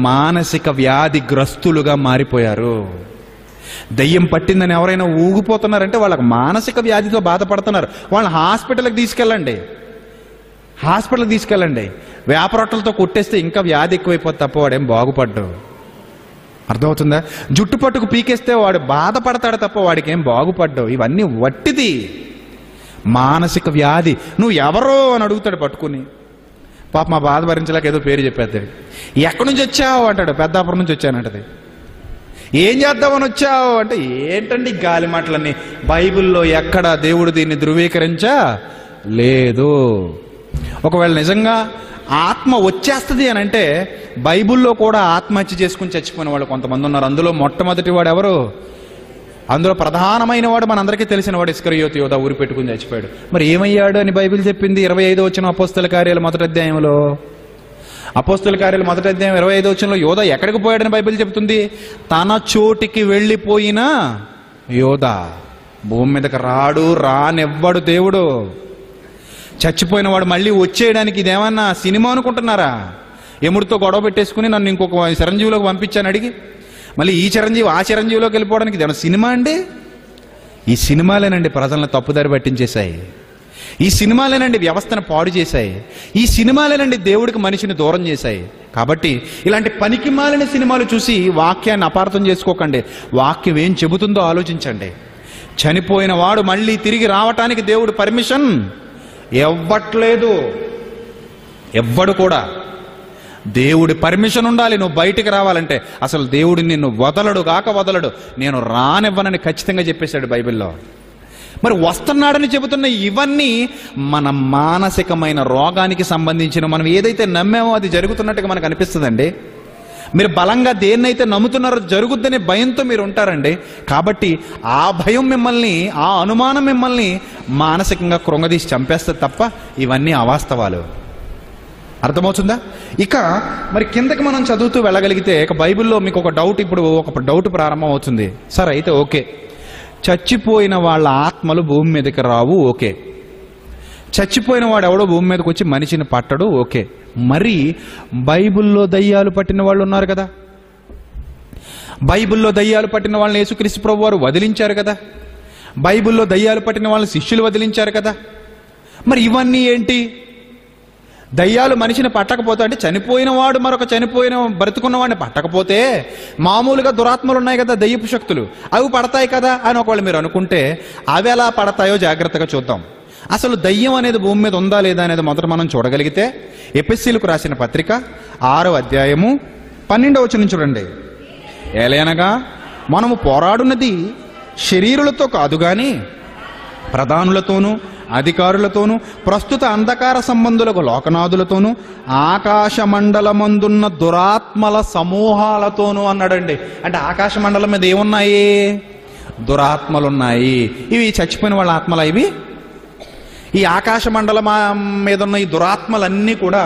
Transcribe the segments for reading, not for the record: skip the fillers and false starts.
మానసిక వ్యాధిగ్రస్తులుగా మారిపోయారు. దయ్యం పట్టిందని ఎవరైనా ఊగిపోతున్నారంటే వాళ్ళకి మానసిక వ్యాధితో బాధపడుతున్నారు. వాళ్ళని హాస్పిటల్కి తీసుకెళ్ళండి. వేపరొట్టలతో కొట్టేస్తే ఇంకా వ్యాధి ఎక్కువైపోతే తప్ప వాడేం బాగుపడ్డు. అర్థమవుతుందా? జుట్టు పట్టుకు పీకేస్తే వాడు బాధపడతాడు తప్ప వాడికి ఏం బాగుపడ్డావు. ఇవన్నీ వట్టిది, మానసిక వ్యాధి. నువ్వు ఎవరో అని అడుగుతాడు పట్టుకుని. పాప మా బాధ భరించలేక ఏదో పేరు చెప్పేస్తాడు. ఎక్కడి నుంచి వచ్చావు అంటాడు. పెద్దాపురం నుంచి వచ్చానంటది. ఏం చేద్దామని వచ్చావు అంటే ఏంటండి గాలి మాటలన్నీ. బైబిల్లో ఎక్కడ దేవుడు దీన్ని ధృవీకరించా లేదు. ఒకవేళ నిజంగా ఆత్మ వచ్చేస్తుంది అని అంటే బైబిల్లో కూడా ఆత్మహత్య చేసుకుని చచ్చిపోయిన వాళ్ళు కొంతమంది ఉన్నారు. అందులో మొట్టమొదటి వాడు ఎవరు? అందులో ప్రధానమైన వాడు మనందరికీ తెలిసిన వాడు ఇస్కరియోతు యోధా. ఊరి పెట్టుకుని చచ్చిపోయాడు. మరి ఏమయ్యాడు అని బైబిల్ చెప్పింది 25వ వచనం అపోస్తల కార్యాలు మొదటి అధ్యాయంలో. అపోస్తల కార్యాలు మొదటి అధ్యాయం 25వ వచనంలో యోధా ఎక్కడికి పోయాడని బైబిల్ చెప్తుంది. తన చోటికి వెళ్ళిపోయిన యోధా. భూమి మీదకి రానివ్వడు దేవుడు. చచ్చిపోయిన వాడు మళ్ళీ వచ్చేయడానికి ఇదేమన్నా సినిమా అనుకుంటున్నారా? ఎముడితో గొడవ పెట్టేసుకుని నన్ను ఇంకొక చిరంజీవిలోకి పంపించాను అడిగి మళ్ళీ ఈ చిరంజీవి ఆ చిరంజీవిలోకి వెళ్ళిపోవడానికి ఇదేమన్నా సినిమా అండి? ఈ సినిమాలేనండి ప్రజలను తప్పుదారి పట్టించేశాయి. ఈ సినిమాలేనండి వ్యవస్థను పాడు చేశాయి. ఈ సినిమాలేనండి దేవుడికి మనిషిని దూరం చేశాయి. కాబట్టి ఇలాంటి పనికి మాలిన సినిమాలు చూసి వాక్యాన్ని అపార్థం చేసుకోకండి. వాక్యం ఏం చెబుతుందో ఆలోచించండి. చనిపోయిన వాడు మళ్ళీ తిరిగి రావటానికి దేవుడు పర్మిషన్ ఇవ్వట్లేదు. ఎవ్వడు కూడా. దేవుడి పర్మిషన్ ఉండాలి నువ్వు బయటికి రావాలంటే. అసలు దేవుడు నిన్ను వదలడు. నేను రానివ్వనని ఖచ్చితంగా చెప్పేశాడు బైబిల్లో. మరి వస్తున్నాడని చెబుతున్న ఇవన్నీ మన మానసికమైన రోగానికి సంబంధించిన, మనం ఏదైతే నమ్మామో అది జరుగుతున్నట్టుగా మనకు అనిపిస్తుందండి. మీరు బలంగా దేన్నైతే నమ్ముతున్నారో జరుగుద్దనే భయంతో మీరు ఉంటారండి. కాబట్టి ఆ భయం మిమ్మల్ని, ఆ అనుమానం మిమ్మల్ని మానసికంగా కృంగదీసి చంపేస్తుంది తప్ప ఇవన్నీ అవాస్తవాలు. అర్థమవుతుందా? ఇక మరి కిందకి మనం చదువుతూ వెళ్ళగలిగితే ఇక బైబిల్లో మీకు ఒక డౌట్, ఇప్పుడు ఒక డౌట్ ప్రారంభం అవుతుంది. సరే అయితే ఓకే, చచ్చిపోయిన వాళ్ళ ఆత్మలు భూమి మీదకి రావు, ఓకే. చచ్చిపోయిన వాడు ఎవడో భూమి మీదకి వచ్చి మనిషిని పట్టడు, ఓకే. మరి బైబిల్లో దయ్యాలు పట్టిన వాళ్ళు ఉన్నారు కదా. బైబిల్లో దయ్యాలు పట్టిన వాళ్ళని యేసుక్రీస్తు ప్రభు వారు వదిలించారు కదా. బైబిల్లో దయ్యాలు పట్టిన వాళ్ళని శిష్యులు వదిలించారు కదా. మరి ఇవన్నీ ఏంటి? దయ్యాలు మనిషిని పట్టకపోతే, అంటే చనిపోయిన వాడు మరొక చనిపోయిన బ్రతుకున్న వాడిని పట్టకపోతే, మామూలుగా దురాత్మలు ఉన్నాయి కదా, దయ్యపు శక్తులు, అవి పడతాయి కదా అని ఒకవేళ మీరు అనుకుంటే అవి ఎలా పడతాయో జాగ్రత్తగా చూద్దాం. అసలు దయ్యం అనేది భూమి మీద ఉందా లేదా అనేది మొదట మనం చూడగలిగితే ఎఫెసీయులకు రాసిన పత్రిక 6వ అధ్యాయము 12వ వచనం చూడండి. ఏలయనగా మనము పోరాడున్నది శరీరులతో కాదు గాని ప్రధానులతోనూ అధికారులతోనూ ప్రస్తుత అంధకార సంబంధులకు లోకనాథులతోనూ ఆకాశ మండలమందున్న దురాత్మల సమూహాలతోనూ అన్నాడండి. అంటే ఆకాశ మండలం మీద ఏమున్నాయి? దురాత్మలున్నాయి. ఇవి చచ్చిపోయిన వాళ్ళ ఆత్మల. ఇవి ఈ ఆకాశ మండలం మీద ఉన్న ఈ దురాత్మలన్నీ కూడా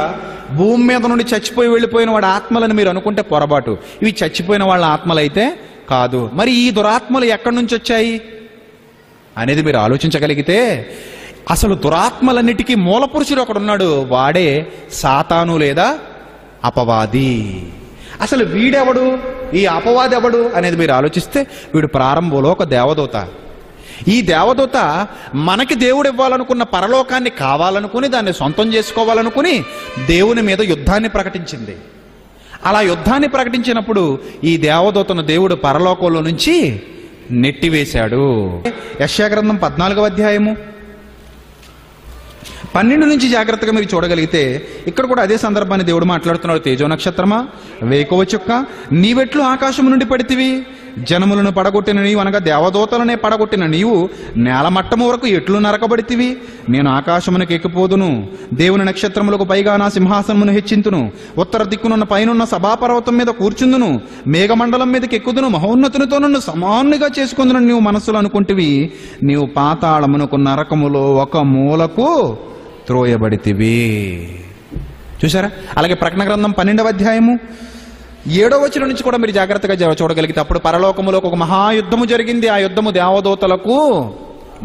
భూమి మీద నుండి చచ్చిపోయి వెళ్ళిపోయిన వాడి ఆత్మలని మీరు అనుకుంటే పొరపాటు. ఇవి చచ్చిపోయిన వాళ్ళ ఆత్మలైతే కాదు. మరి ఈ దురాత్మలు ఎక్కడి నుంచి వచ్చాయి అనేది మీరు ఆలోచించగలిగితే, అసలు దురాత్మలన్నిటికీ మూల పురుషుడు ఒకడున్నాడు. వాడే సాతాను లేదా అపవాది. అసలు వీడెవడు, ఈ అపవాది ఎవడు అనేది మీరు ఆలోచిస్తే, వీడు ప్రారంభంలో ఒక దేవదూత. ఈ దేవదూత మనకి దేవుడు ఇవ్వాలనుకున్న పరలోకాన్ని కావాలనుకుని, దాన్ని సొంతం చేసుకోవాలనుకుని దేవుని మీద యుద్ధాన్ని ప్రకటించింది. అలా యుద్ధాన్ని ప్రకటించినప్పుడు ఈ దేవదూతను దేవుడు పరలోకంలో నుంచి నెట్టివేశాడు. యెషయా గ్రంథం 14వ అధ్యాయము 12 నుంచి జాగ్రత్తగా మీరు చూడగలిగితే ఇక్కడ కూడా అదే సందర్భాన్ని దేవుడు మాట్లాడుతున్నాడు. తేజో నక్షత్రమా, వేకువ చుక్క, నీవెట్లు ఆకాశం నుండి పడితివి? జనములను పడగొట్టిన నీవు, అనగా దేవదూతలనే పడగొట్టిన నీవు నేలమట్టము వరకు ఎట్లు నరకబడితివి? నేను ఆకాశమునకు ఎక్కిపోదును, దేవుని నక్షత్రములకు పైగా నా సింహాసనమును హెచ్చింతును, ఉత్తర దిక్కునున్న పైనున్న సభాపర్వతం మీద కూర్చుందును, మేఘమండలం మీదకి ఎక్కుదును, మహోన్నతునితో నన్ను సమానునిగా చేసుకుందును నీవు మనస్సులో అనుకుంటివి. నీవు పాతాళమునకు నరకములో ఒక మూలకు త్రోయబడితివి. చూసారా? అలాగే ప్రకటన గ్రంథం 12వ అధ్యాయము 7వ వచనం నుంచి కూడా మీరు జాగ్రత్తగా చూడగలిగితే, అప్పుడు పరలోకములో ఒక మహాయుద్ధము జరిగింది. ఆ యుద్ధము దేవదూతలకు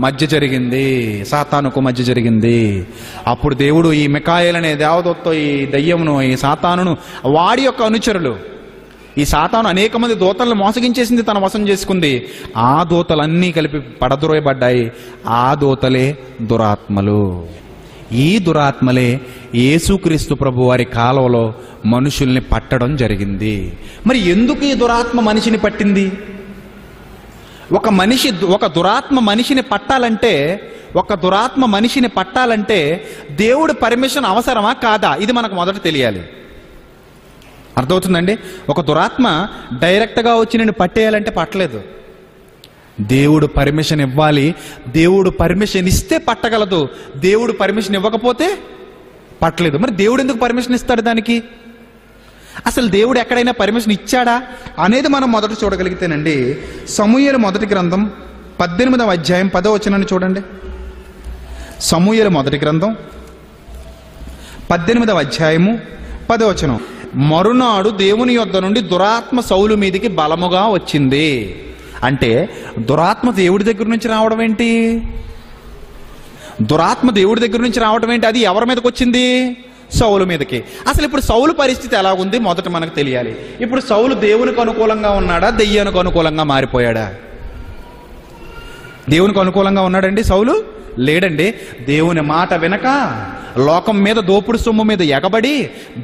మధ్య జరిగింది, సాతానుకు మధ్య జరిగింది. అప్పుడు దేవుడు ఈ మిఖాయేలు అనే దేవదూతతో ఈ దయ్యమును, ఈ సాతానును, వాడి యొక్క అనుచరులు, ఈ సాతాను అనేక మంది దూతలను మోసగించేసింది, తన వశం చేసుకుంది. ఆ దూతలన్నీ కలిపి పడద్రోయబడ్డాయి. ఆ దూతలే దురాత్మలు. ఈ దురాత్మలే యేసుక్రీస్తు ప్రభు వారి కాలంలో మనుషుల్ని పట్టడం జరిగింది. మరి ఎందుకు ఈ దురాత్మ మనిషిని పట్టింది? ఒక దురాత్మ మనిషిని పట్టాలంటే దేవుడి పర్మిషన్ అవసరమా కాదా? ఇది మనకు మొదట తెలియాలి. అర్థమవుతుందండి? ఒక దురాత్మ డైరెక్ట్గా వచ్చి నేను పట్టేయాలంటే పట్టలేదు. దేవుడు పర్మిషన్ ఇవ్వాలి. దేవుడు పర్మిషన్ ఇస్తే పట్టగలదు. దేవుడు పర్మిషన్ ఇవ్వకపోతే పట్టలేదు. మరి దేవుడు ఎందుకు పర్మిషన్ ఇస్తాడు దానికి? అసలు దేవుడు ఎక్కడైనా పర్మిషన్ ఇచ్చాడా అనేది మనం మొదట చూడగలిగితేనండి, సమూయేలు మొదటి గ్రంథం 18వ అధ్యాయం 10వ వచనాన్ని చూడండి. సమూయేలు మొదటి గ్రంథం 18వ అధ్యాయము 10వ వచనం. మరునాడు దేవుని యొద్ద నుండి దురాత్మ సౌలు మీదికి బలముగా వచ్చింది. అంటే దురాత్మ దేవుడి దగ్గర నుంచి రావడం ఏంటి? దురాత్మ దేవుడి దగ్గర నుంచి రావడం ఏంటి? అది ఎవరి మీదకి వచ్చింది? సౌలు మీదకి. అసలు ఇప్పుడు సౌలు పరిస్థితి ఎలా ఉంది మొదట మనకు తెలియాలి. ఇప్పుడు సౌలు దేవునికి అనుకూలంగా ఉన్నాడా, దెయ్యానికి అనుకూలంగా మారిపోయాడా? దేవునికి అనుకూలంగా ఉన్నాడండి సౌలు? లేడండి. దేవుని మాట వినక, లోకం మీద దోపుడు సొమ్ము మీద ఎగబడి,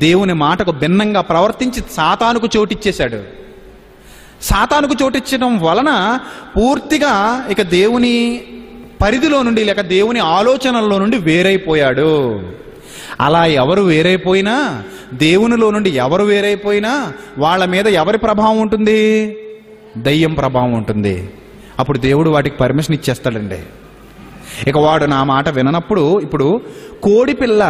దేవుని మాటకు భిన్నంగా ప్రవర్తించి సాతానుకు చోటిచ్చేశాడు. సాతానుకు చోటిచ్చడం వలన పూర్తిగా ఇక దేవుని పరిధిలో నుండి, లేక దేవుని ఆలోచనల్లో నుండి వేరైపోయాడు. అలా ఎవరు వేరైపోయినా, దేవునిలో నుండి ఎవరు వేరైపోయినా వాళ్ళ మీద ఎవరి ప్రభావం ఉంటుంది? దయ్యం ప్రభావం ఉంటుంది. అప్పుడు దేవుడు వాటికి పర్మిషన్ ఇచ్చేస్తాడండి. ఇక వాడు నా మాట విననప్పుడు, ఇప్పుడు కోడి పిల్ల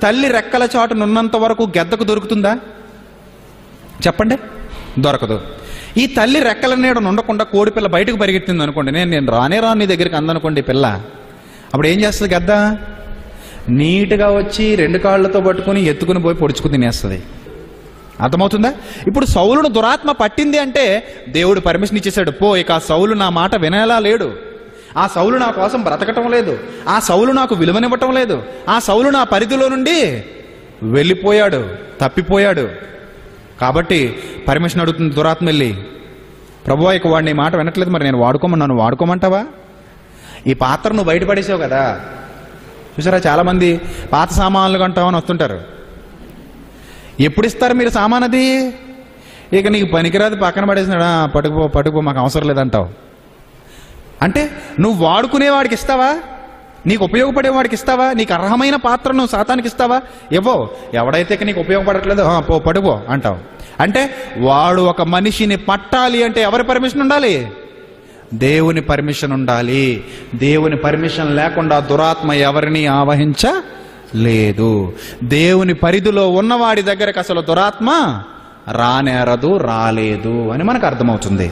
తల్లి రెక్కల చాటునున్నంత వరకు గెద్దకు దొరుకుతుందా? చెప్పండి, దొరకదు. ఈ తల్లి రెక్కల నీడ ఉండకుండా కోడి పిల్ల బయటకు పరిగెత్తింది అనుకోండి, నేను రాను నీ దగ్గరికి అందనుకోండి పిల్ల, అప్పుడు ఏం చేస్తుంది? గద్ద నీట్గా వచ్చి 2 కాళ్ళతో పట్టుకుని ఎత్తుకుని పోయి పొడుచుకు తినేస్తుంది. అర్థమవుతుందా? ఇప్పుడు సౌలును దురాత్మ పట్టింది అంటే దేవుడు పర్మిషన్ ఇచ్చేశాడు. పో, ఇక ఆ సౌలు నా మాట వినేలా లేడు. ఆ సౌలు నా కోసం బ్రతకటం లేదు. ఆ సౌలు నాకు విలువనివ్వటం లేదు. ఆ సౌలు నా పరిధిలో నుండి వెళ్ళిపోయాడు, తప్పిపోయాడు. కాబట్టి పర్మిషన్ అడుగుతుంది దురాత్మ వెళ్ళి, ప్రభువా ఇక వాడిని మాట వినట్లేదు, మరి నేను నన్ను వాడుకోమంటావా? ఈ పాత్ర నువ్వు బయటపడేసావు కదా. చూసారా, చాలామంది పాత సామాన్లు కొంటామని వస్తుంటారు. ఎప్పుడు ఇస్తారు మీరు సామాన్? అది ఇక నీకు పనికిరాదు, పక్కన పడేసినాడా, పట్టుకుపో మాకు అవసరం లేదంటావు. అంటే నువ్వు వాడుకునేవాడికి ఇస్తావా? నీకు ఉపయోగపడేవాడికి ఇస్తావా? నీకు అర్హమైన పాత్రను సాతానికి ఇస్తావా? ఇవ్వో. ఎవడైతే నీకు ఉపయోగపడట్లేదు పడుకో అంటావు. అంటే వాడు ఒక మనిషిని పట్టాలి అంటే ఎవరి పర్మిషన్ ఉండాలి? దేవుని పర్మిషన్ ఉండాలి. దేవుని పర్మిషన్ లేకుండా దురాత్మ ఎవరిని ఆవహించలేదు. దేవుని పరిధిలో ఉన్నవాడి దగ్గరకు అసలు దురాత్మ రానేరదు, రాలేదు అని మనకు అర్థమవుతుంది.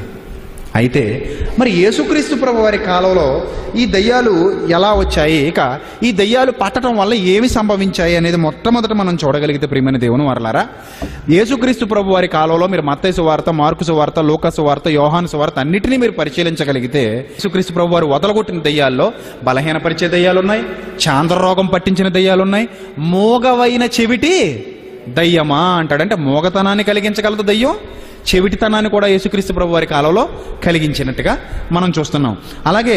అయితే మరి యేసుక్రీస్తు ప్రభు వారి కాలంలో ఈ దయ్యాలు ఎలా వచ్చాయి, ఇక ఈ దయ్యాలు పట్టడం వల్ల ఏమి సంభవించాయి అనేది మొట్టమొదట మనం చూడగలిగితే ప్రియమైన దేవుని వారలారా, యేసుక్రీస్తు ప్రభు వారి కాలంలో మీరు మత్తయి సువార్త, మార్కు సువార్త, లూకా సువార్త, యోహాను సువార్త అన్నిటినీ మీరు పరిశీలించగలిగితే యేసుక్రీస్తు ప్రభు వారు వదలగొట్టిన దయ్యాల్లో బలహీనపరిచే దయ్యాలున్నాయి, చాంద్రరోగం పట్టించిన దయ్యాలున్నాయి, మూగవైన చెవిటి దయ్యమా అంటాడంటే మూగతనాన్ని కలిగించగలదు దయ్యం, చెవిటితనాన్ని కూడా యేసుక్రీస్తు ప్రభు వారి కాలంలో కలిగించినట్టుగా మనం చూస్తున్నాం. అలాగే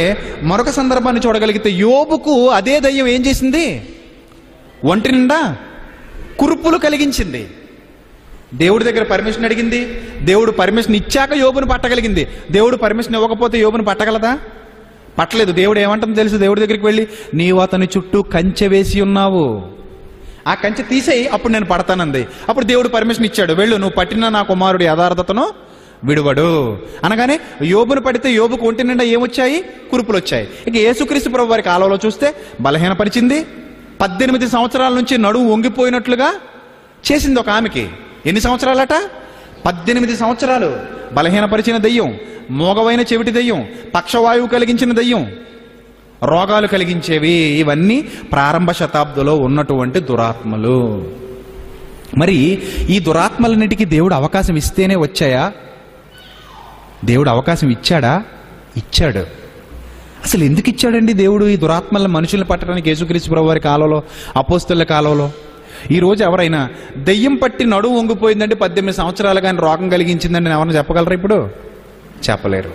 మరొక సందర్భాన్ని చూడగలిగితే యోబుకు అదే దయ్యం ఏం చేసింది? ఒంటి నిండా కురుపులు కలిగించింది. దేవుడి దగ్గర పర్మిషన్ అడిగింది, దేవుడు పర్మిషన్ ఇచ్చాక యోబును పట్టగలిగింది. దేవుడు పర్మిషన్ ఇవ్వకపోతే యోబును పట్టగలదా? పట్టలేదు. దేవుడు ఏమంటుందో తెలుసు, దేవుడి దగ్గరికి వెళ్ళి నీవు అతని చుట్టూ కంచె వేసి ఉన్నావు, ఆ కంచె తీసేయి, అప్పుడు నేను పడతానంది. అప్పుడు దేవుడు పర్మిషన్ ఇచ్చాడు, వెళ్ళు, నువ్వు పట్టిన నా కుమారుడి యథార్థతను విడువడు అనగానే యోబును పడితే యోబుకు ఒంటి నిండా ఏమొచ్చాయి? కురుపులు వచ్చాయి. ఇక యేసుక్రీస్తు ప్రభు వారి కాలంలో చూస్తే బలహీనపరిచింది. 18 సంవత్సరాల నుంచి నడువు వంగిపోయినట్లుగా చేసింది ఒక ఆమెకి. ఎన్ని సంవత్సరాలట? 18 సంవత్సరాలు. బలహీనపరిచిన దయ్యం, మోగవైన చెవిటి దయ్యం, పక్షవాయువు కలిగించిన దయ్యం, రోగాలు కలిగించేవి, ఇవన్నీ ప్రారంభ శతాబ్దంలో ఉన్నటువంటి దురాత్మలు. మరి ఈ దురాత్మలన్నిటికీ దేవుడు అవకాశం ఇస్తేనే వచ్చాయా? దేవుడు అవకాశం ఇచ్చాడా? ఇచ్చాడు. అసలు ఎందుకు ఇచ్చాడండి దేవుడు ఈ దురాత్మల మనుషుల్ని పట్టడానికి యేసుక్రీస్తు ప్రభు వారి కాలంలో, అపోస్తలుల కాలంలో? ఈరోజు ఎవరైనా దెయ్యం పట్టి నడుము వంగిపోయిందంటే 18 సంవత్సరాలు కానీ రోగం కలిగించిందండి ఎవరైనా చెప్పగలరా? ఇప్పుడు చెప్పలేరు.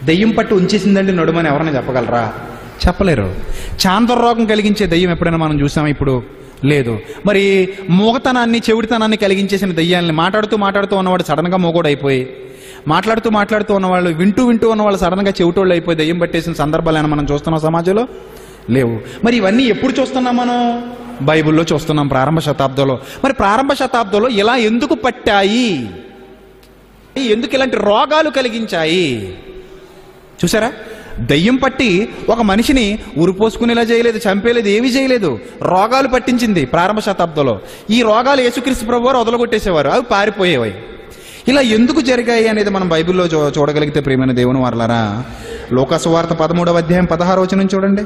దెయ్యం పట్టి ఉంచేసిందండి నడుమని ఎవరైనా చెప్పగలరా? చెప్పలేరు. చాందర రోగం కలిగించే దెయ్యం ఎప్పుడైనా మనం చూసామా? ఇప్పుడు లేదు. మరి మూగతనాన్ని, చెవిడితనాన్ని కలిగించేసిన దెయ్యాలని మాట్లాడుతూ ఉన్నవాడు సడన్గా మూగోడు అయిపోయి, మాట్లాడుతూ ఉన్నవాళ్ళు, వింటూ ఉన్నవాళ్ళు సడన్గా చెవిటోళ్ళు అయిపోయి దెయ్యం పట్టేసిన సందర్భాలు మనం చూస్తున్నాం సమాజంలో? లేవు. మరి ఇవన్నీ ఎప్పుడు చూస్తున్నాం మనం? బైబిల్లో చూస్తున్నాం, ప్రారంభ శతాబ్దంలో. మరి ప్రారంభ శతాబ్దంలో ఇలా ఎందుకు పట్టాయి? ఎందుకు ఇలాంటి రోగాలు కలిగించాయి? చూసారా? దయ్యం పట్టి ఒక మనిషిని ఉరిపోసుకునేలా చేయలేదు, చంపేలేదు, ఏమీ చేయలేదు. రోగాలు పట్టించింది ప్రారంభ శతాబ్దంలో. ఈ రోగాలు యేసుక్రీస్తు ప్రభు వారు వదలగొట్టేసేవారు, అవి పారిపోయేవి. ఇలా ఎందుకు జరిగాయి అనేది మనం బైబిల్లో చూడగలిగితే ప్రియమైన దేవుని వారలారా, లూకాసు వార్త 13వ అధ్యాయం 16వ వచనం చూడండి.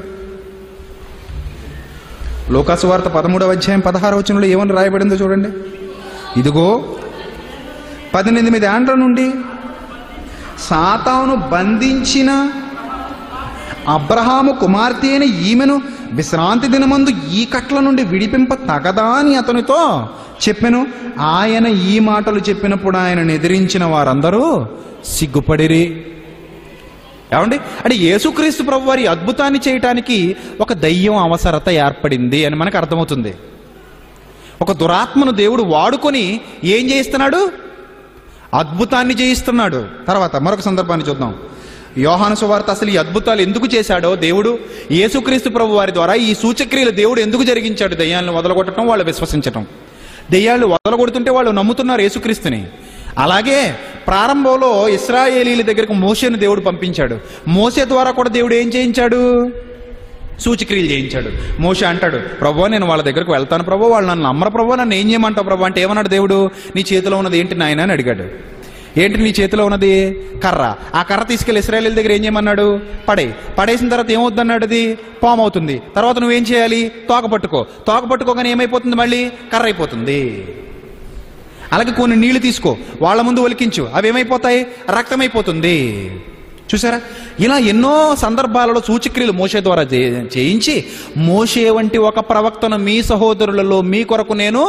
లూకాసు వార్త 13వ అధ్యాయం 16వ వచనంలో ఏమని రాయబడిందో చూడండి. ఇదిగో 18 ఏండ్ల నుండి సాతాను బంధించిన అబ్రహాము కుమార్తె అయిన ఈమెను విశ్రాంతి దినమందు ఈ కట్ల నుండి విడిపింప తగదా అని అతనితో చెప్పెను. ఆయన ఈ మాటలు చెప్పినప్పుడు ఆయనను ఎదిరించిన వారందరూ సిగ్గుపడిరి. ఏమండి? అంటే యేసుక్రీస్తు ప్రభు వారి అద్భుతాన్ని చేయటానికి ఒక దయ్యం అవసరత ఏర్పడింది అని మనకు అర్థమవుతుంది. ఒక దురాత్మను దేవుడు వాడుకొని ఏం చేయిస్తున్నాడు? అద్భుతాన్ని చేయిస్తున్నాడు. తర్వాత మరొక సందర్భాన్ని చూద్దాం. యోహాను సువార్త అసలు ఈ అద్భుతాలు ఎందుకు చేశాడో దేవుడు, యేసుక్రీస్తు ప్రభు వారి ద్వారా ఈ సూచక్రియలు దేవుడు ఎందుకు జరిగించాడు? దయ్యాలను వదలగొట్టడం, వాళ్ళు విశ్వసించటం. దయ్యాలు వదలగొడుతుంటే వాళ్ళు నమ్ముతున్నారు యేసుక్రీస్తుని. అలాగే ప్రారంభంలో ఇశ్రాయేలీల దగ్గరకు మోషేను దేవుడు పంపించాడు. మోషే ద్వారా కూడా దేవుడు ఏం చేయించాడు? సూచక్రియలు చేయించాడు. మోషే అంటాడు, ప్రభు నేను వాళ్ళ దగ్గరకు వెళ్తాను ప్రభు, వాళ్ళు నన్ను నమ్మరు ప్రభు, నన్ను ఏం చేయమంటావు ప్రభు అంటే ఏమన్నాడు దేవుడు? నీ చేతిలో ఉన్నది ఏంటి నాయన అని అడిగాడు. ఏంటి నీ చేతిలో ఉన్నది? కర్ర. ఆ కర్ర తీసుకెళ్లి ఇశ్రాయేలీల దగ్గర ఏం చేయమన్నాడు? పడేసిన తర్వాత ఏమవుతుందన్నాడు? అది పాము అవుతుంది. తర్వాత నువ్వేం చేయాలి? తోక పట్టుకోగానే ఏమైపోతుంది? మళ్ళీ కర్ర అయిపోతుంది. అలాగే కొన్ని నీళ్లు తీసుకో, వాళ్ళ ముందు ఒలికించు, అవి ఏమైపోతాయి? రక్తమైపోతుంది. చూసారా? ఇలా ఎన్నో సందర్భాలలో సూచక్రియలు మోషే ద్వారా చేయించి, మోషే వంటి ఒక ప్రవక్తను మీ సహోదరులలో మీ కొరకు నేను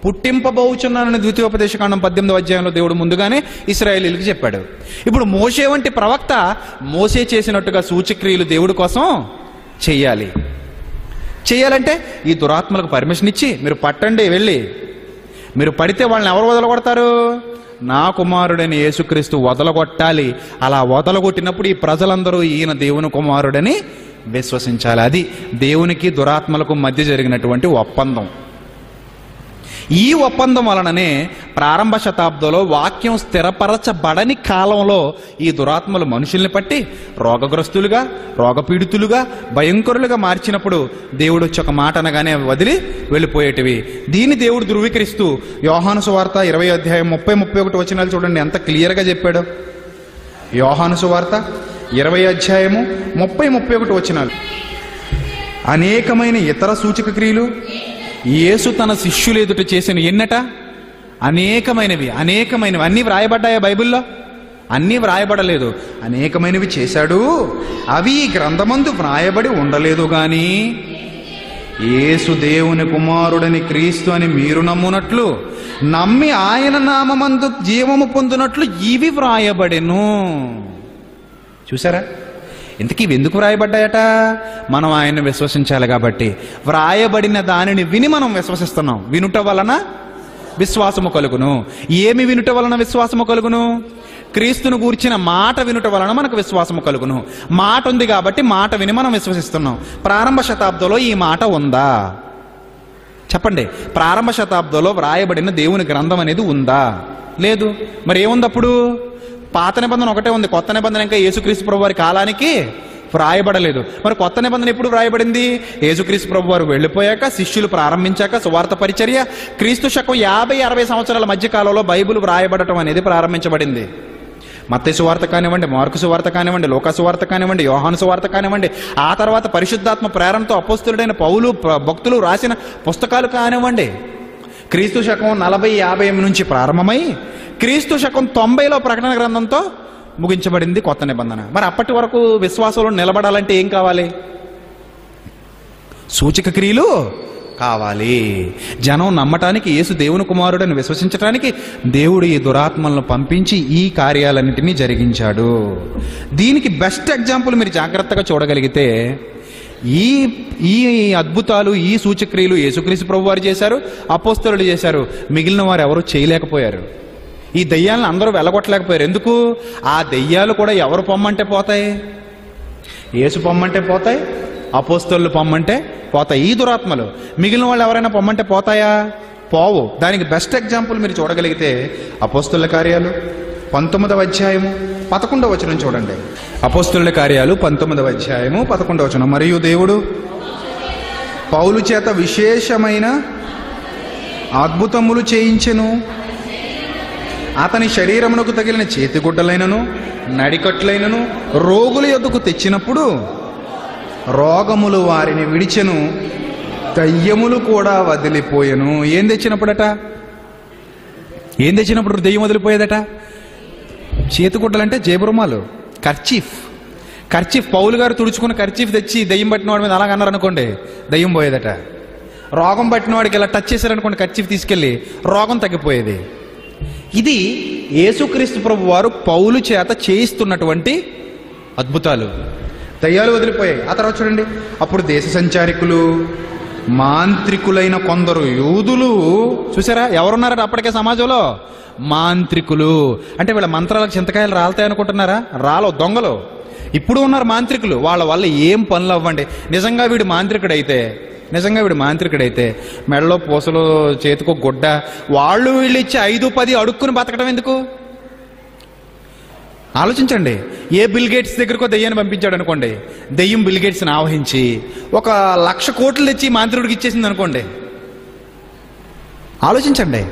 పుట్టింపబోచున్నానని ద్వితీయోపదేశకాండం 18వ అధ్యాయంలో దేవుడు ముందుగానే ఇశ్రాయేలీయులకు చెప్పాడు. ఇప్పుడు మోషే వంటి ప్రవక్త మోషే చేసినట్టుగా సూచక్రియలు దేవుడి కోసం చేయాలంటే ఈ దురాత్మలకు పర్మిషన్ ఇచ్చి మీరు పట్టండి, వెళ్ళి మీరు పడితే వాళ్ళని ఎవరు వదలగొడతారు? నా కుమారుడని యేసుక్రీస్తు వదలగొట్టాలి. అలా వదలగొట్టినప్పుడు ఈ ప్రజలందరూ ఈయన దేవుని కుమారుడని విశ్వసించాలి. అది దేవునికి దురాత్మలకు మధ్య జరిగినటువంటి ఒప్పందం. ఈ ఒప్పందం వలననే ప్రారంభ శతాబ్దంలో వాక్యం స్థిరపరచబడని కాలంలో ఈ దురాత్మలు మనుషుల్ని పట్టి రోగగ్రస్తులుగా, రోగపీడితులుగా, భయంకరులుగా మార్చినప్పుడు దేవుడు వచ్చి ఒక మాట అనగానే వదిలి వెళ్ళిపోయేటివి. దీన్ని దేవుడు ధృవీకరిస్తూ యోహాను సువార్త 20వ అధ్యాయం 30-31 వచనాలు చూడండి ఎంత క్లియర్గా చెప్పాడు. యోహాను సువార్త 20వ అధ్యాయము 30-31 వచనాలు. అనేకమైన ఇతర సూచక క్రియలు యేసు తన శిష్యులు ఎదుట చేసిన ఎన్నట? అనేకమైనవి. అన్నీ వ్రాయబడ్డాయా బైబిల్లో? అన్నీ వ్రాయబడలేదు, అనేకమైనవి చేశాడు. అవి ఈ గ్రంథమందు వ్రాయబడి ఉండలేదు గాని యేసు దేవుని కుమారుడని క్రీస్తు అని మీరు నమ్మునట్లు, నమ్మి ఆయన నామమందు జీవము పొందునట్లు ఇవి వ్రాయబడెను. చూసారా? ఇంతకీ ఇవి ఎందుకు వ్రాయబడ్డాయట? మనం ఆయన్ని విశ్వసించాలి కాబట్టి. వ్రాయబడిన దానిని విని మనం విశ్వసిస్తున్నాం. వినుట వలన విశ్వాసము కలుగును. ఏమి వినుట వలన విశ్వాసము కలుగును? క్రీస్తును గూర్చిన మాట వినుట వలన మనకు విశ్వాసము కలుగును. మాట ఉంది కాబట్టి మాట విని మనం విశ్వసిస్తున్నాం. ప్రారంభ శతాబ్దంలో ఈ మాట ఉందా? చెప్పండి. ప్రారంభ శతాబ్దంలో వ్రాయబడిన దేవుని గ్రంథం అనేది ఉందా? లేదు. మరి ఏముంది అప్పుడు? పాత నిబంధన ఒకటే ఉంది, కొత్త నిబంధన ఇంకా యేసుక్రీస్తు ప్రభు వారి కాలానికి వ్రాయబడలేదు. మరి కొత్త నిబంధన ఎప్పుడు వ్రాయబడింది? యేసుక్రీస్తు ప్రభు వారు వెళ్ళిపోయాక, శిష్యులు ప్రారంభించాక, సువార్త పరిచర్య క్రీస్తు శకం 50-60 సంవత్సరాల మధ్య కాలంలో బైబిల్ వ్రాయబడటం అనేది ప్రారంభించబడింది. మత్తయి సువార్త కానివ్వండి, మార్కు సువార్త కానివ్వండి, లూకా సువార్త కానివ్వండి, యోహాను సువార్త కానివ్వండి, ఆ తర్వాత పరిశుద్ధాత్మ ప్రేరణతో అపోస్తలుడైన పౌలు భక్తులు రాసిన పుస్తకాలు కానివ్వండి, క్రీస్తు శకం 40-50 నుంచి ప్రారంభమై క్రీస్తు శకం 90లో ప్రకటన గ్రంథంతో ముగించబడింది కొత్త నిబంధన. మరి అప్పటి వరకు విశ్వాసంలో నిలబడాలంటే ఏం కావాలి? సూచక క్రియలు కావాలి. జనం నమ్మటానికి, యేసు దేవుని కుమారుడని విశ్వసించడానికి దేవుడు ఈ దురాత్మలను పంపించి ఈ కార్యాలన్నింటినీ జరిగించాడు. దీనికి బెస్ట్ ఎగ్జాంపుల్ మీరు జాగ్రత్తగా చూడగలిగితే, ఈ ఈ అద్భుతాలు, ఈ సూచక్రియలు యేసుక్రీస్తు ప్రభు వారు చేశారు, అపోస్తలులు చేశారు. మిగిలిన వారు ఎవరు చేయలేకపోయారు. ఈ దయ్యాలను అందరూ వెళ్ళగొట్టలేకపోయారు. ఎందుకు? ఆ దయ్యాలు కూడా ఎవరు పొమ్మంటే పోతాయి? యేసు పొమ్మంటే పోతాయి, అపోస్తలులు పొమ్మంటే పోతాయి. ఈ దురాత్మలు మిగిలిన వాళ్ళు ఎవరైనా పొమ్మంటే పోతాయా? పోవు. దానికి బెస్ట్ ఎగ్జాంపుల్ మీరు చూడగలిగితే అపోస్తలుల కార్యాలు 19వ అధ్యాయము 11వ వచనం చూడండి. అపోస్తలుల కార్యాలు 19వ అధ్యాయము 11వ వచనం. మరియు దేవుడు పౌలు చేత విశేషమైన అద్భుతములు చేయించెను. అతని శరీరమునకు తగిలిన చేతిగుడ్డలైనను నడికట్లైనను రోగుల యొద్దకు తెచ్చినప్పుడు రోగములు వారిని విడిచెను, దయ్యములు కూడా వదిలిపోయెను. ఏం తెచ్చినప్పుడట? ఏం తెచ్చినప్పుడు దయ్యం వదిలిపోయేదట? చేతిగుడ్డలంటే జేబురుమాలు, కర్చీఫ్. పౌలు గారు తుడుచుకున్న కర్చీఫ్ తెచ్చి దయ్యం పట్టిన వాడి మీద అలాగన్నారు అనుకోండి, దయ్యం పోయేదట. రోగం పట్టిన వాడికి ఇలా టచ్ చేశారనుకోండి, కర్చీఫ్ తీసుకెళ్లి, రోగం తగ్గిపోయేది. ఇది యేసుక్రీస్తు ప్రభు వారు పౌలు చేత చేయిస్తున్నటువంటి అద్భుతాలు. దయ్యాలు వదిలిపోయాయి. ఆ తర్వాత చూడండి, అప్పుడు దేశ సంచారికులు, మాంత్రికులైన కొందరు యూదులు, చూసారా ఎవరున్నారట అప్పటికే సమాజంలో? మాంత్రికులు. అంటే వీళ్ళ మంత్రాలకు చింతకాయలు రాలుతాయి అనుకుంటున్నారా? రాలో, దొంగలు. ఇప్పుడు ఉన్నారు మాంత్రికులు. వాళ్ళ వల్ల ఏం పనులు అవ్వండి. నిజంగా వీడు మాంత్రికుడైతే మెడలో పూసలు, చేతికో గుడ్డ, వాళ్ళు వీళ్ళు ఇచ్చి 5-10 అడుక్కుని బతకడం ఎందుకు? ఆలోచించండి. ఏ బిల్ గేట్స్ దగ్గరకో దెయ్యాన్ని పంపించాడు అనుకోండి, దెయ్యం బిల్ గేట్స్ని ఆవహించి 1,00,000 కోట్లు తెచ్చి మాంత్రికుడికి ఇచ్చేసింది అనుకోండి. ఆలోచించండి.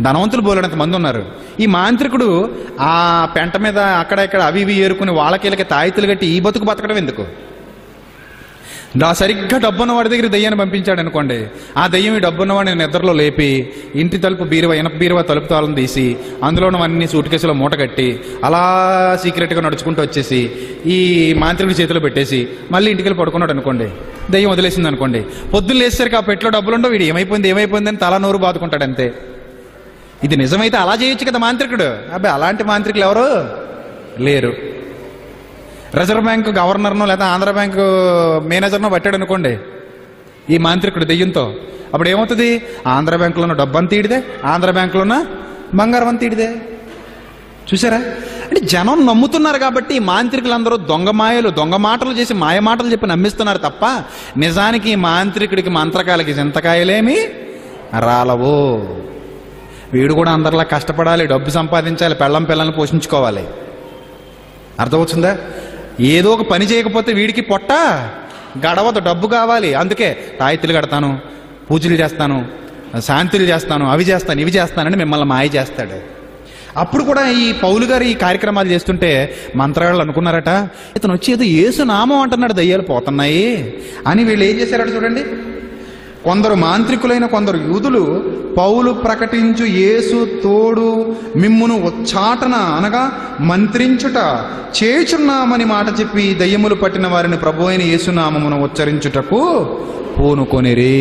ధనవంతులు బోలెడంత మంది ఉన్నారు. ఈ మాంత్రికుడు ఆ పెంట మీద అక్కడ ఇక్కడ అవి ఇవి ఏరుకుని వాళ్ళకి తాయితులు కట్టి ఈ బతకడం ఎందుకు? సరిగ్గా డబ్బున్న వాడి దగ్గర దయ్యాన్ని పంపించాడు అనుకోండి, ఆ దయ్యం ఈ డబ్బున్నవాడిని నిద్రలో లేపి ఇంటి తలుపు ఇనప బీరువా తలుపు తాళం తీసి అందులోనవన్నీ సూట్ కేసులో మూట కట్టి అలా సీక్రెట్గా నడుచుకుంటూ వచ్చేసి ఈ మాంత్రికుడి చేతిలో పెట్టేసి మళ్ళీ ఇంటికి వెళ్ళి పడుకున్నాడు అనుకోండి, దయ్యం వదిలేసింది అనుకోండి. పొద్దున్న లేచేసరికి ఆ పెట్లో డబ్బులుండో, వీడు ఏమైపోయింది అని తలా నోరు బాదుకుంటాడు అంతే. ఇది నిజమైతే అలా చేయొచ్చు కదా మాంత్రికుడు. అబ్బాయి అలాంటి మాంత్రికులు ఎవరు లేరు. రిజర్వ్ బ్యాంకు గవర్నర్నో లేదా ఆంధ్ర బ్యాంకు మేనేజర్నో పట్టాడు అనుకోండి ఈ మాంత్రికుడు దెయ్యంతో, అప్పుడు ఏమవుతుంది? ఆంధ్ర బ్యాంకులోనూ డబ్బు అంత తీడిదే, ఆంధ్ర బ్యాంకులోన బంగారం అంత తీడిదే. చూసారా? అంటే జనం నమ్ముతున్నారు కాబట్టి ఈ మాంత్రికులందరూ దొంగ మాటలు చేసి మాయమాటలు చెప్పి నమ్మిస్తున్నారు తప్ప నిజానికి ఈ మాంత్రికుడికి మంత్రకాలకి చింతకాయలేమి రాలవు. వీడు కూడా అందరిలా కష్టపడాలి, డబ్బు సంపాదించాలి, పిల్లల్ని పోషించుకోవాలి. అర్థమవుతుందా? ఏదో ఒక పని చేయకపోతే వీడికి పొట్ట గడవదు, డబ్బు కావాలి. అందుకే తాయితులు కడతాను, పూజలు చేస్తాను, శాంతులు చేస్తాను, అవి చేస్తాను, ఇవి చేస్తానని మిమ్మల్ని మాయ చేస్తాడు. అప్పుడు కూడా ఈ పౌలు గారు ఈ కార్యక్రమాలు చేస్తుంటే మంత్రాలు అనుకున్నారట, ఇతను వచ్చి ఏదో యేసు నామం అంటున్నాడు, దయ్యాలు పోతున్నాయి అని. వీళ్ళు ఏం చేశారట చూడండి. కొందరు మాంత్రికులైన కొందరు యూదులు పౌలు ప్రకటించు యేసు తోడు మిమ్మును ఉచ్చాటన అనగా మంత్రించుట చేయుచున్నామని మాట చెప్పి దయ్యములు పట్టిన వారిని ప్రభువైన యేసునామమును ఉచ్చరించుటకు పూనుకొనిరి.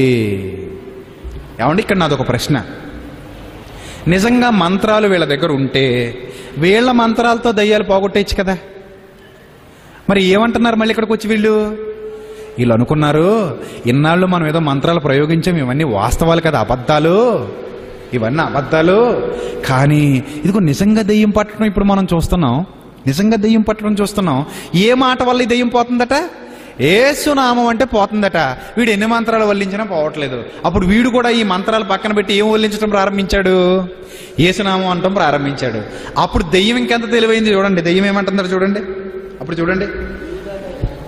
ఏమండి, ఇక్కడ నాదొక ప్రశ్న. నిజంగా మంత్రాలు వీళ్ళ దగ్గర ఉంటే వీళ్ళ మంత్రాలతో దయ్యాలు పోగొట్టేయచ్చు కదా. మరి ఏమంటున్నారు మళ్ళీ ఇక్కడికి వచ్చి వీళ్ళు అనుకున్నారు, ఇన్నాళ్ళు మనం ఏదో మంత్రాలు ప్రయోగించాం, ఇవన్నీ వాస్తవాలు కదా, ఇవన్నీ అబద్ధాలు. కానీ ఇదిగో నిజంగా దెయ్యం పట్టడం ఇప్పుడు మనం చూస్తున్నాం. ఏ మాట వల్ల ఈ దెయ్యం పోతుందట? యేసునామం అంటే పోతుందట. వీడు ఎన్ని మంత్రాలు వల్లించినా పోవట్లేదు. అప్పుడు వీడు కూడా ఈ మంత్రాలు పక్కన పెట్టి ఏం వల్లించడం ప్రారంభించాడు? యేసునామం అంటాం ప్రారంభించాడు. అప్పుడు దెయ్యం ఇంకెంత తెలివైంది చూడండి. దెయ్యం ఏమంటున్నారు చూడండి. అప్పుడు చూడండి,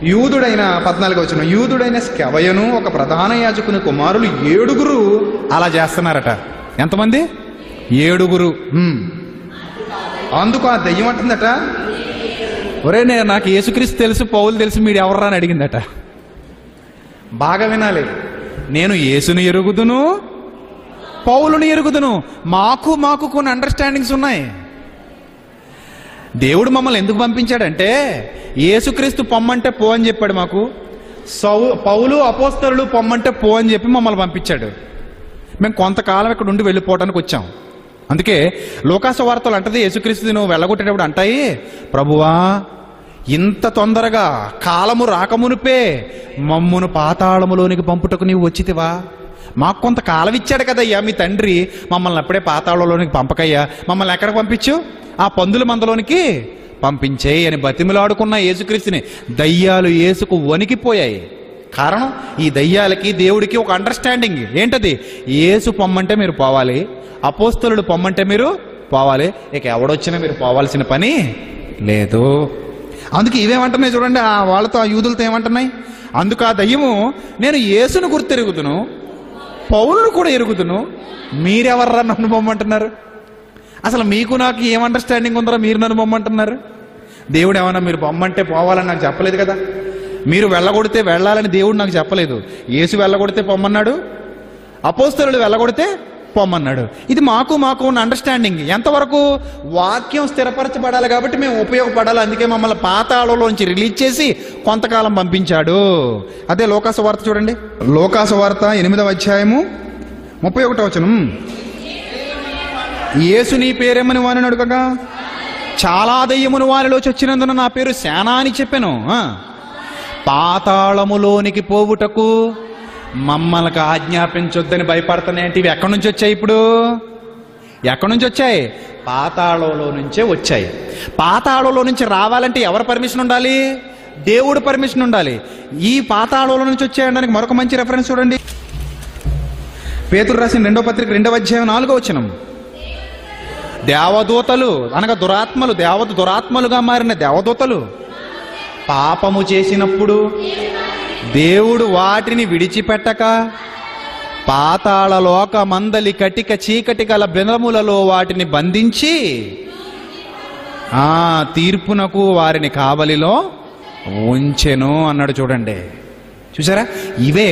యూదుడైన 14వ వచనం, యూదుడైన స్కెవయను ఒక ప్రధాన యాజకుని కుమారులు 7 అలా చేస్తున్నారట. ఎంతమంది? 7. అందుకు ఆ దెయ్యం అంటుందట, ఒరే నాకు యేసుక్రీస్తు తెలుసు, పౌలు తెలుసు, మీరు ఎవర్రా అని అడిగిందట. బాగా వినాలి. నేను యేసుని ఎరుగుదును, పౌలుని ఎరుగుదును, మాకు కొన్ని అండర్స్టాండింగ్స్ ఉన్నాయి. దేవుడు మమ్మల్ని ఎందుకు పంపించాడంటే యేసుక్రీస్తు పొమ్మంటే పో అని చెప్పాడు మాకు. పౌలు అపోస్తలులు పొమ్మంటే పో అని చెప్పి మమ్మల్ని పంపించాడు. మేము కొంతకాలం ఇక్కడ ఉండి వెళ్ళిపోవడానికి వచ్చాం. అందుకే లోకాసు వార్తలు అంటది, యేసుక్రీస్తు నువ్వు వెళ్ళగొట్టేటప్పుడు అంటాయి, ప్రభువా ఇంత తొందరగా కాలము రాకమునిపే మమ్మును పాతాళములోనికి పంపుటకు నీవు వచ్చితివా? మాకు కొంత కాలం ఇచ్చాడు కదయ్యా మీ తండ్రి, మమ్మల్ని అప్పుడే పాతాళంలోనికి పంపకయ్యా, మమ్మల్ని ఎక్కడికి పంపించు? ఆ పందుల మందలోనికి పంపించేయి అని బతిమిలాడుకున్న యేసుక్రీస్తుని దయ్యాలు యేసుకు వణికిపోయాయి. కారణం, ఈ దయ్యాలకి దేవుడికి ఒక అండర్స్టాండింగ్. ఏంటది? యేసు పొమ్మంటే మీరు పోవాలి, అపోస్తలుడు పొమ్మంటే మీరు పోవాలి, ఇక ఎవడొచ్చినా మీరు పోవాల్సిన పని లేదు. అందుకే ఇవేమంటున్నాయి చూడండి, ఆ వాళ్ళతో ఆ యూదులతో ఏమంటున్నాయి? అందుకు ఆ దయ్యము, నేను యేసును గుర్తెరుగుదును, పౌలును కూడా ఎరుగుదును, మీరెవర్రా నన్ను పొమ్మంటున్నారు? అసలు మీకు నాకు ఏం అండర్స్టాండింగ్ ఉందరా మీరు నన్ను పొమ్మంటున్నారు? దేవుడు ఏమన్నా మీరు పొమ్మంటే పోవాలని నాకు చెప్పలేదు కదా, మీరు వెళ్ళగొడితే వెళ్ళాలని దేవుడు నాకు చెప్పలేదు. యేసు వెళ్ళగొడితే పొమ్మన్నాడు, అపోస్తలుడు వెళ్ళగొడితే పొమ్మన్నాడు. ఇది మాకు ఉన్న అండర్స్టాండింగ్. ఎంతవరకు? వాక్యం స్థిరపరచబడాలి కాబట్టి మేము ఉపయోగపడాలి, అందుకే మమ్మల్ని పాతాళంలోంచి రిలీజ్ చేసి కొంతకాలం పంపించాడు. అదే లోకాసు వార్త చూడండి, లోకాసు వార్త 8వ అధ్యాయము 31వ వచనం. యేసు నీ పేరేమని వారిని అడుగగా, చాలా దయ్యమును వారిలో చొచ్చినందున నా పేరు సేనా అని చెప్పాను. పాతాళములోనికి పోవుటకు మమ్మల్ని ఆజ్ఞాపించొద్దని భయపడుతున్నాయంటే ఇవి ఎక్కడి నుంచి వచ్చాయి? ఇప్పుడు ఎక్కడి నుంచి వచ్చాయి? పాతాళంలో నుంచే వచ్చాయి. పాతాళంలో నుంచి రావాలంటే ఎవరి పర్మిషన్ ఉండాలి? దేవుడు పర్మిషన్ ఉండాలి. ఈ పాతాళంలో నుంచి వచ్చాయడానికి మరొక మంచి రెఫరెన్స్ చూడండి, పేతురు రాసిన 2వ పత్రిక 2వ అధ్యాయం 4వ వచనం. దేవదూతలు అనగా దురాత్మలు, దురాత్మలుగా మారిన దేవదూతలు పాపము చేసినప్పుడు దేవుడు వాటిని విడిచిపెట్టక పాతాళ లోక మందలి కటిక చీకటి గల బెదములలో వాటిని బంధించి తీర్పునకు వారిని కావలిలో ఉంచెను అన్నాడు. చూడండి, చూసారా? ఇవే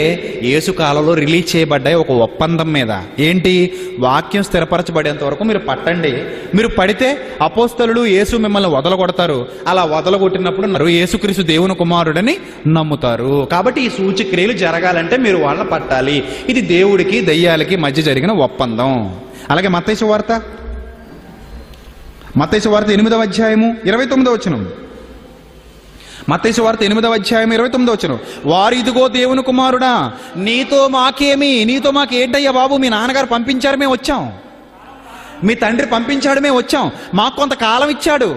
యేసు కాలంలో రిలీజ్ చేయబడ్డాయి ఒక ఒప్పందం మీద. ఏంటి? వాక్యం స్థిరపరచబడేంత వరకు మీరు పట్టండి, మీరు పడితే అపోస్తలుడు యేసు మిమ్మల్ని వదలగొడతారు, అలా వదలగొట్టినప్పుడు యేసుక్రీస్తు దేవుని కుమారుడని నమ్ముతారు. కాబట్టి ఈ సూచక్రియలు జరగాలంటే మీరు వాళ్ళని పట్టాలి. ఇది దేవుడికి దయ్యాలకి మధ్య జరిగిన ఒప్పందం. అలాగే మత్తయి వార్త 8వ అధ్యాయము 29వ వచనం. మత్తయి వార్త 8వ అధ్యాయం 29వ వచనం. వారు, ఇదిగో దేవుని కుమారుడా, నీతో మాకేంటయ్యా బాబు, మీ నాన్నగారు పంపించారు మేము వచ్చాం, మీ తండ్రి పంపించాడు మేము వచ్చాం, మాకు కొంతకాలం ఇచ్చాడు,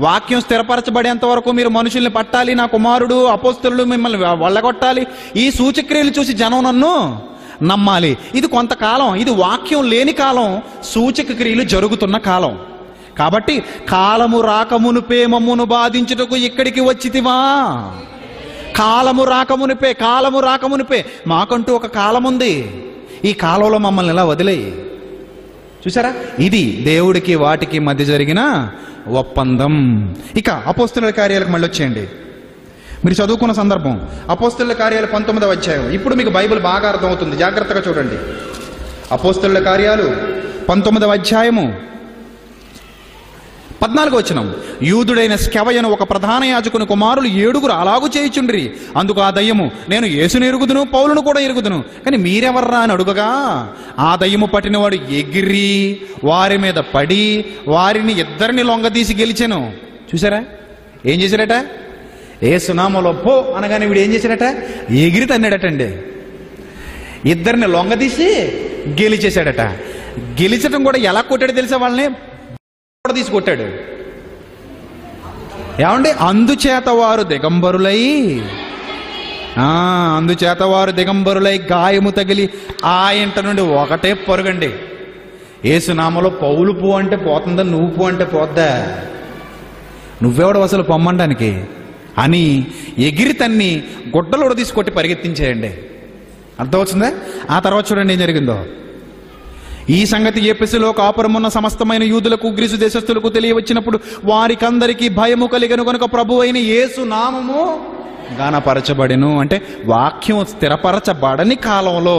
వాక్యం స్థిరపరచబడేంత వరకు మీరు మనుషుల్ని పట్టాలి, నా కుమారుడు అపోస్తలుడు మిమ్మల్ని వెళ్ళగొట్టాలి, ఈ సూచక్రియలు చూసి జనం నన్ను నమ్మాలి. ఇది కొంతకాలం, ఇది వాక్యం లేని కాలం, సూచక క్రియలు జరుగుతున్న కాలం. కాబట్టి కాలము రాకమునుపే మమ్మును బాధించుటకు ఇక్కడికి వచ్చితివా? కాలము రాకమునుపే మాకంటూ ఒక కాలం ఉంది, ఈ కాలంలో మమ్మల్ని ఇలా వదిలేయి. చూసారా? ఇది దేవుడికి వాటికి మధ్య జరిగిన ఒప్పందం. ఇక అపోస్తలుల కార్యాలకు మళ్ళీ వచ్చేయండి. మీరు చదువుకున్న సందర్భం అపోస్తలుల కార్యాలు 19వ అధ్యాయం. ఇప్పుడు మీకు బైబిల్ బాగా అర్థమవుతుంది, జాగ్రత్తగా చూడండి. అపోస్తలుల కార్యాలు 19వ అధ్యాయము 14వ వచనం. యూదుడైన స్కెవయను ఒక ప్రధాన యాజకుని కుమారులు 7 అలాగు చేయుచుండ్రి. అందుకు ఆ దయ్యము, నేను యేసును ఎరుగుదును, పౌలును కూడా ఎరుగుదును, కానీ మీరెవర్రా అని అడుగగా, ఆ దయ్యము పట్టినవాడు ఎగిరి వారి మీద పడి వారిని ఇద్దరిని లొంగదీసి గెలిచెను. చూసారా? ఏం చేశారట? యేసునామములో పో అనగానే వీడు ఏం చేశాడట? ఎగిరి తన్నాడటండి. ఇద్దరిని లొంగదీసి గెలిచేశాడట. గెలిచడం కూడా ఎలా కొట్టాడు తెలుసా? వాళ్ళని తీసుకొట్టాడు. ఏమండి? అందుచేత వారు దిగంబరులై గాయము తగిలి ఆ ఇంట నుండి ఒకటే పరుగండి. యేసునామలో పౌలు పో అంటే పోతుందా, నువ్వు పో అంటే పోద్దా? నువ్వెవడు అసలు పొమ్మండానికి అని ఎగిరి తన్ని గుడ్డలోడు తీసుకొట్టి పరిగెత్తించేయండి. అర్థమవుతుందా? ఆ తర్వాత చూడండి ఏం జరిగిందో. ఈ సంగతి ఎఫెసులో కాపురమున్న సమస్తమైన యూదులకు గ్రీసు దేశస్థులకు తెలియవచ్చినప్పుడు వారికందరికీ భయము కలిగను గనుక ప్రభువైన యేసు నామము గానపరచబడెను. అంటే వాక్యం స్థిరపరచబడని కాలంలో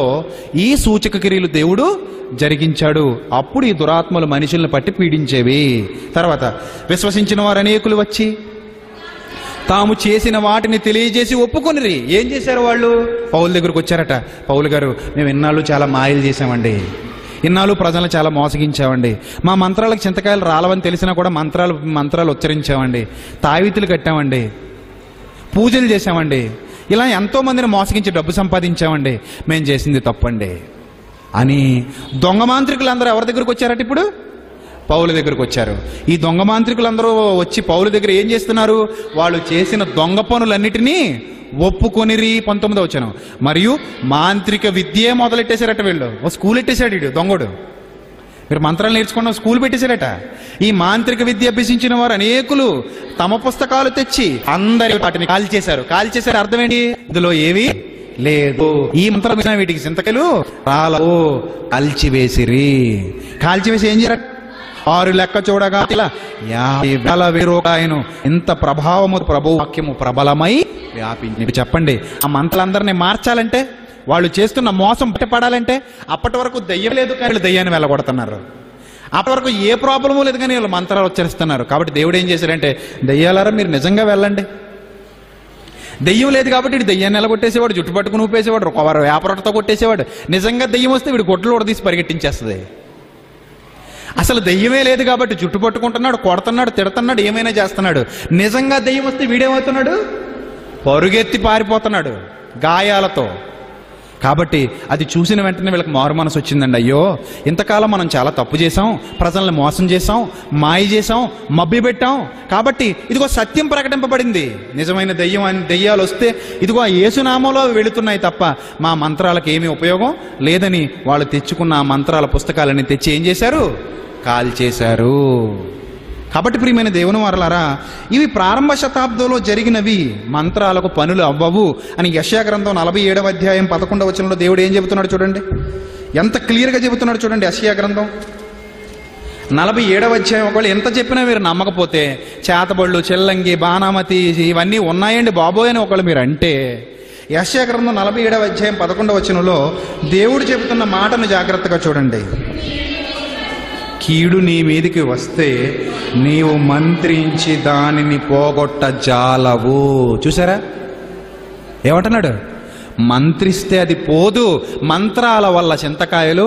ఈ సూచక క్రియలు దేవుడు జరిగించాడు. అప్పుడు ఈ దురాత్మలు మనుషుల్ని పట్టి పీడించేవి. తర్వాత విశ్వసించిన వారు అనేకులు వచ్చి తాము చేసిన వాటిని తెలియజేసి ఒప్పుకొనిరి. ఏం చేశారు వాళ్ళు? పౌలు దగ్గరకు వచ్చారట. పౌలు గారు, మేము ఇన్నాళ్ళు చాలా మాయలు చేశామండి, ఇన్నాళ్ళు ప్రజలను చాలా మోసగించామండి, మా మంత్రాలకు చింతకాయలు రాలవని తెలిసినా కూడా మంత్రాలు ఉచ్చరించామండి, తావితులు కట్టామండి, పూజలు చేశామండి, ఇలా ఎంతో మందిని మోసగించి డబ్బు సంపాదించామండి, మేము చేసింది తప్పండి అని దొంగ మాంత్రికులందరూ ఎవరి దగ్గరకు వచ్చారట? ఇప్పుడు పౌలు దగ్గరకు వచ్చారు. ఈ దొంగ మాంత్రికులందరూ వచ్చి పౌలు దగ్గర ఏం చేస్తున్నారు? వాళ్ళు చేసిన దొంగ పనులన్నిటినీ ఒప్పుకొనిరి. 19వ వచనం. మరియు మాంత్రిక విద్యే మొదలెట్టేశారట. వీళ్ళు ఓ స్కూల్ పెట్టేశాడు వీడు దొంగడు. మీరు మంత్రాలు నేర్చుకున్న స్కూల్ పెట్టేశారట. ఈ మాంత్రిక విద్య అభ్యసించిన వారు అనేకులు తమ పుస్తకాలు తెచ్చి అందరి వాటిని కాల్చేశారు. అర్థం ఏంటి? ఇందులో ఏవి లేదు. ఈ మంత్రం వీటికి చింతకాయలు రాలవు. కాల్చివేసిరి. కాల్చివేసి ఏం చేశారు? 6 లెక్క చూడగా 50,000 రూపాయలు. ఇంత ప్రభావము ప్రభు వాక్యము ప్రబలమై వ్యాపించి. చెప్పండి, ఆ మంత్రాలందరినీ మార్చాలంటే, వాళ్ళు చేస్తున్న మోసం పడాలంటే, అప్పటి వరకు దయ్యం లేదు కానీ వీళ్ళు దయ్యాన్ని వెళ్ళగొడుతున్నారు. అప్పటి వరకు ఏ ప్రాబ్లము లేదు కానీ వీళ్ళు మంత్రాలు ఉచ్చరిస్తున్నారు. కాబట్టి దేవుడు ఏం చేశాడంటే, దయ్యాలారా మీరు నిజంగా వెళ్ళండి. దెయ్యం లేదు కాబట్టి వీడు దెయ్యాన్ని నిలగొట్టేసేవాడు, జుట్టు పట్టుకుని ఊపేసేవాడు, వేపరొట్టతో కొట్టేసేవాడు. నిజంగా దెయ్యం వస్తే వీడు గొడ్లు ఉడదీసి పరిగెట్టించేస్తుంది. అసలు దెయ్యమే లేదు కాబట్టి జుట్టు పట్టుకుంటున్నాడు, కొడుతున్నాడు, తిడుతున్నాడు, ఏమైనా చేస్తున్నాడు. నిజంగా దెయ్యం వస్తే వీడేమవుతున్నాడు? పరుగెత్తి పారిపోతున్నాడు గాయాలతో. కాబట్టి అది చూసిన వెంటనే వీళ్ళకి మారు మనసు వచ్చిందండి. అయ్యో, ఇంతకాలం మనం చాలా తప్పు చేసాం, ప్రజల్ని మోసం చేసాం, మాయ చేసాం, మభ్య పెట్టాం. కాబట్టి ఇదిగో సత్యం ప్రకటింపబడింది. నిజమైన దెయ్యాలు వస్తే ఇదిగో యేసునామంలో వెళుతున్నాయి తప్ప మా మంత్రాలకు ఏమీ ఉపయోగం లేదని వాళ్ళు తెచ్చుకున్న ఆ మంత్రాల పుస్తకాలని తెచ్చి ఏం చేశారు? కాల్చేశారు. కాబట్టి ప్రియమైన దేవుని వారలారా, ఇవి ప్రారంభ శతాబ్దంలో జరిగినవి. మంత్రాలకు పనులు అవ్వవు అని యెషయా గ్రంథం 47వ అధ్యాయం 11వ వచనంలో దేవుడు ఏం చెబుతున్నాడు చూడండి. ఎంత క్లియర్గా చెబుతున్నాడు చూడండి. యెషయా గ్రంథం 47వ అధ్యాయం. ఒకవేళ ఎంత చెప్పినా మీరు నమ్మకపోతే, చేతబళ్ళు, చెల్లంగి, బాణామతి ఇవన్నీ ఉన్నాయండి బాబోయ్ అని ఒకవేళ మీరు అంటే, యెషయా గ్రంథం 47వ అధ్యాయం 11వ వచనంలో దేవుడు చెబుతున్న మాటను జాగ్రత్తగా చూడండి. కీడు నీ మీదికి వస్తే నీవు మంత్రించి దానిని పోగొట్ట జాలవు. చూసారా ఏమంటున్నాడు? మంత్రిస్తే అది పోదు, మంత్రాల వల్ల చింతకాయలు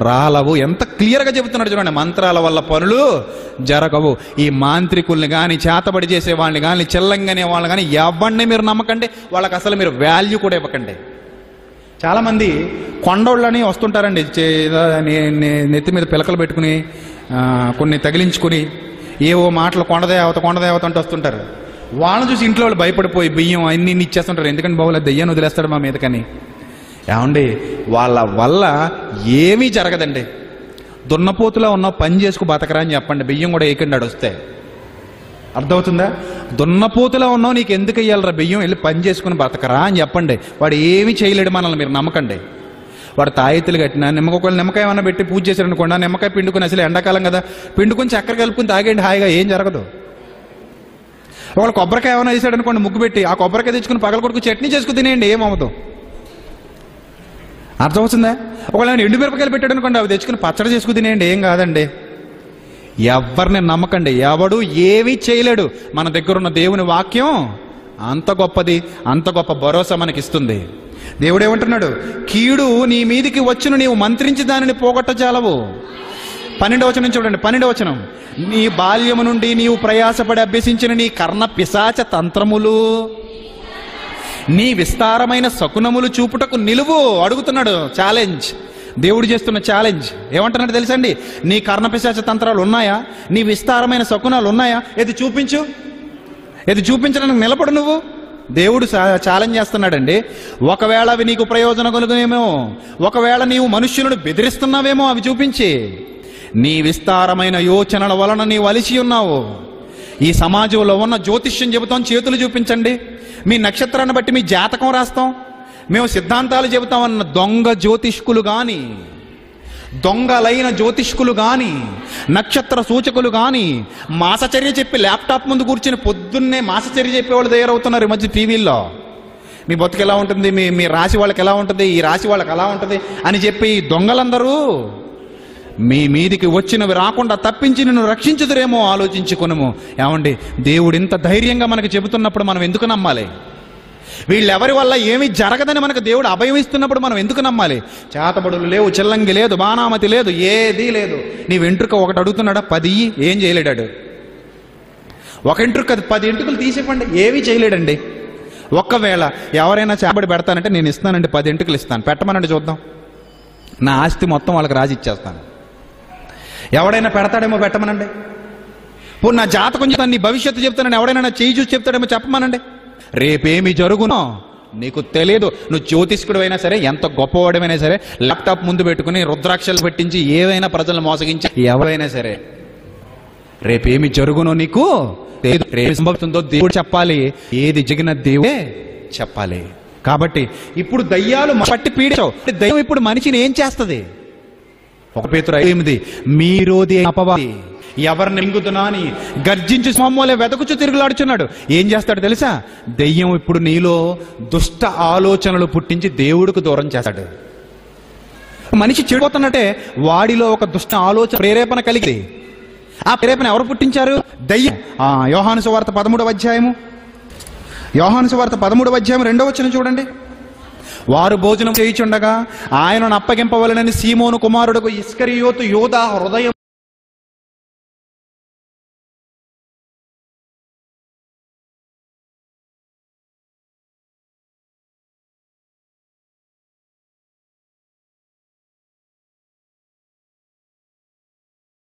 రాలవు. ఎంత క్లియర్గా చెబుతున్నాడు చూడండి. మంత్రాల వల్ల పనులు జరగవు. ఈ మాంత్రికుల్ని కానీ, చేతబడి చేసే వాళ్ళని కానీ, చెల్లంగనే వాళ్ళని కానీ ఎవరిని మీరు నమ్మకండి. వాళ్ళకి అసలు మీరు వాల్యూ కూడా ఇవ్వకండి. చాలామంది కొండోళ్ళని వస్తుంటారండి, నెత్తి మీద పిలకలు పెట్టుకుని, కొన్ని తగిలించుకుని, ఏవో మాటలు కొండదేవత అంటూ వస్తుంటారు. వాళ్ళని చూసి ఇంట్లో వాళ్ళు భయపడిపోయి బియ్యం అన్ని ఇచ్చేస్తుంటారు. ఎందుకంటే బాబులా దెయ్యాన్ని వదిలేస్తాడు మా మీదకని. ఏమండి, వాళ్ళ వల్ల ఏమీ జరగదండి. దున్నపోతులా ఉన్న పని చేసుకు బతకరా అని చెప్పండి. బియ్యం కూడా ఏకండాడు వస్తే. అర్థమవుతుందా? దున్నపోతులా ఉన్నావు, నీకు ఎందుకు వెయ్యాలరా బియ్యం, వెళ్ళి పని చేసుకుని బతకరా అని చెప్పండి. వాడు ఏమీ చేయలేడు మనల్ని, మీరు నమ్మకండి. వాడు తాయెత్తులు కట్టినా, నిమ్మకాయ ఏమన్నా పెట్టి పూజ చేశారనుకోండి, నిమ్మకాయ పిండుకుని, అసలు ఎండాకాలం కదా, పిండుకుని చక్కెర కలుపుకుని తాగండి హాయిగా, ఏం జరగదు. ఒకవేళ కొబ్బరికాయ ఏమైనా వేసాడు అనుకోండి, ముగ్గు పెట్టి ఆ కొబ్బరికాయ తెచ్చుకుని పగల కొడుకు చట్నీ చేసుకుని తినేయండి, ఏమవుతుంది. అర్థమవుతుందా? ఒకవేళ ఎండు మిరపకాయలు పెట్టాడు అనుకోండి, అవి తెచ్చుకుని పచ్చడి చేసుకుని తినేయండి, ఏం కాదండి. ఎవరిని నమ్మకండి. ఎవడు ఏమీ చేయలేడు. మన దగ్గర ఉన్న దేవుని వాక్యం అంత గొప్పది, అంత గొప్ప భరోసా మనకిస్తుంది. దేవుడు ఏమంటున్నాడు? కీడు నీ మీదికి వచ్చును, నీవు మంత్రించి దానిని పోగొట్టజాలవు. 12వ వచనం చూడండి. 12వ వచనం. నీ బాల్యము నుండి నీవు ప్రయాసపడి అభ్యసించిన నీ కర్ణ పిశాచ తంత్రములు, నీ విస్తారమైన శకునములు చూపుటకు నిలువు. అడుగుతున్నాడు, ఛాలెంజ్. దేవుడు చేస్తున్న ఛాలెంజ్ ఏమంటున్నాడు తెలుసండి? నీ కర్ణపిశాచ తంత్రాలు ఉన్నాయా? నీ విస్తారమైన శకునాలు ఉన్నాయా? ఏది చూపించు, ఏది చూపించడానికి నిలబడు నువ్వు. దేవుడు ఛాలెంజ్ చేస్తున్నాడండి. ఒకవేళ అవి నీకు ప్రయోజనం కలుగునేమో, ఒకవేళ నీవు మనుష్యులను బెదిరిస్తున్నావేమో, అవి చూపించి. నీ విస్తారమైన యోచనల వలన నీవు అలిసి ఉన్నావు. ఈ సమాజంలో ఉన్న జ్యోతిష్యం చెబుతాం, చేతులు చూపించండి, మీ నక్షత్రాన్ని బట్టి మీ జాతకం రాస్తాం, మేము సిద్ధాంతాలు చెబుతామన్న దొంగ జ్యోతిష్కులు కానీ, దొంగలైన జ్యోతిష్కులు కానీ, నక్షత్ర సూచకులు కానీ, మాసచర్య చెప్పి ల్యాప్టాప్ ముందు కూర్చుని పొద్దున్నే మాసచర్య చెప్పేవాళ్ళు తయారవుతున్నారు ఈ మధ్య టీవీల్లో. మీ బతుకు ఎలా ఉంటుంది, మీ రాశి వాళ్ళకి ఎలా ఉంటుంది, ఈ రాశి వాళ్ళకి ఎలా ఉంటుంది అని చెప్పి దొంగలందరూ మీ మీదికి వచ్చినవి రాకుండా తప్పించి నిన్ను రక్షించుదురేమో ఆలోచించుకునము. ఏమండి, దేవుడు ఇంత ధైర్యంగా మనకు చెబుతున్నప్పుడు మనం ఎందుకు నమ్మాలి? వీళ్ళెవరి వల్ల ఏమీ జరగదని మనకు దేవుడు అభయం ఇస్తున్నప్పుడు మనం ఎందుకు నమ్మాలి? చేతబడులు లేవు, చిల్లంగి లేదు, బాణామతి లేదు, ఏదీ లేదు. నీ వెంట్రుక ఒకటి అడుగుతున్నాడా? 10 ఏం చేయలేడాడు. ఒక వెంట్రుక 10 ఎంట్రుకలు తీసివ్వండి, ఏమీ చేయలేడండి. ఒక్కవేళ ఎవరైనా చేపడి పెడతానంటే నేను ఇస్తానండి, 10 ఎంట్రుకలు ఇస్తాను, పెట్టమనండి చూద్దాం, నా ఆస్తి మొత్తం వాళ్ళకి రాసి ఇచ్చేస్తాను. ఎవడైనా పెడతాడేమో, పెట్టమనండి. ఇప్పుడు నా జాతకం చెప్తాను, నీ భవిష్యత్తు చెప్తానని ఎవడైనా నా చేయి చూసి చెప్తాడేమో, చెప్పమనండి. రేపేమి జరుగునో నీకు తెలియదు. నువ్వు జ్యోతిష్కుడు అయినా సరే, ఎంత గొప్పవాడమైనా సరే, ల్యాప్టాప్ ముందు పెట్టుకుని రుద్రాక్షలు పెట్టించి ఏవైనా ప్రజలను మోసగించి ఎవరైనా సరే, రేపేమి జరుగునో నీకు తెలియదు. రేపు సంభవిస్తుందో దేవుడు చెప్పాలి, ఏది జరిగిన దేవుడే చెప్పాలి. కాబట్టి ఇప్పుడు దయ్యాలు పట్టి పీడించావు, దయ్యం ఇప్పుడు మనిషిని ఏం చేస్తుంది? 1 పేతురు 5:8 మీరోది అపవాది ఎవరిని మింగుతున్నా అని గర్జించి సింహంవలె వెతకుచు తిరుగులాడుచున్నాడు. ఏం చేస్తాడు తెలుసా? దెయ్యం ఇప్పుడు నీలో దుష్ట ఆలోచనలు పుట్టించి దేవుడికి దూరం చేస్తాడు. మనిషి చెడిపోతున్నట్టే వాడిలో ఒక దుష్ట ఆలోచన ప్రేరేపణ కలిగింది. ఆ ప్రేరేపణ ఎవరు పుట్టించారు? దయ్యం. యోహాను సువార్త 13వ అధ్యాయము, యోహాను సువార్త 13వ అధ్యాయం 2వ వచనం చూడండి. వారు భోజనం చేయుచుండగా ఆయనను అప్పగింపవలెనని సీమోను కుమారుడుకు ఇస్కరియోతు యూదా హృదయం